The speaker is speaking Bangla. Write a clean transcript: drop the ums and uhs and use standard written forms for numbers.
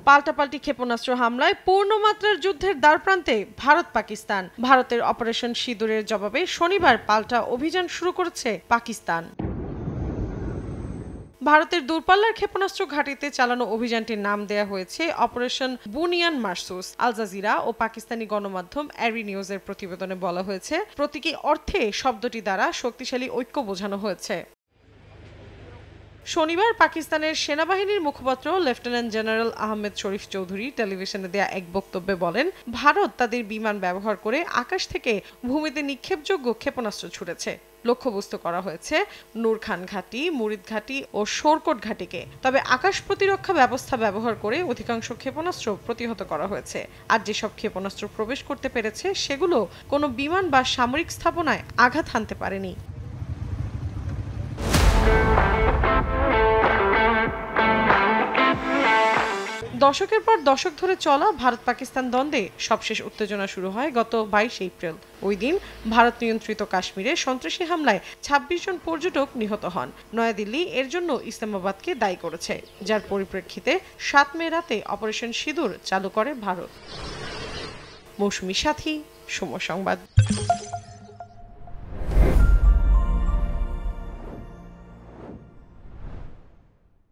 পাল্টাপাল্টি ক্ষেপণাস্ত্র হামলায় পূর্ণমাত্রার যুদ্ধের দ্বারপ্রান্তে ভারত পাকিস্তান। ভারতের অপারেশন সিঁদুরের জবাবে শনিবার পাল্টা অভিযান শুরু করেছে পাকিস্তান। ভারতের দূরপাল্লার ক্ষেপণাস্ত্র ঘাঁটিতে চালানো অভিযানটির নাম দেয়া হয়েছে অপারেশন বুনিয়ান মারসুস। আল জাজিরা ও পাকিস্তানি গণমাধ্যম অ্যারি নিউজের প্রতিবেদনে বলা হয়েছে, প্রতীকী অর্থে শব্দটি দ্বারা শক্তিশালী ঐক্য বোঝানো হয়েছে। শনিবার পাকিস্তানের সেনাবাহিনীর মুখপাত্র লেফটেন্যান্ট জেনারেল আহমেদ শরীফ চৌধুরী টেলিভিশনে দেয়া এক বক্তব্যে বলেন, ভারত তাদের বিমান ব্যবহার করে আকাশ থেকে ভূমিতে নিক্ষেপযোগ্য ক্ষেপণাস্ত্র ছুড়েছে। লক্ষ্যবস্তু করা হয়েছে নূর খান ঘাঁটি, মুরিদ ঘাঁটি ও শোরকোট ঘাঁটিকে। তবে আকাশ প্রতিরক্ষা ব্যবস্থা ব্যবহার করে অধিকাংশ ক্ষেপণাস্ত্র প্রতিহত করা হয়েছে। আর যেসব ক্ষেপণাস্ত্র প্রবেশ করতে পেরেছে সেগুলো কোনো বিমান বা সামরিক স্থাপনায় আঘাত হানতে পারেনি। দশকের পর দশক ধরে চলা ভারত পাকিস্তান দ্বন্দ্বে সবশেষ উত্তেজনা শুরু হয় গত 22 এপ্রিল। ওই দিন ভারত নিয়ন্ত্রিত কাশ্মীরে সন্ত্রাসী হামলায় 26 জন পর্যটক নিহত হন। নয়াদিল্লি এর জন্য ইসলামাবাদকে দায়ী করেছে, যার পরিপ্রেক্ষিতে 7 মে রাতে অপারেশন সিঁদুর চালু করে ভারত। মৌসুমী সাথী, সময় সংবাদ।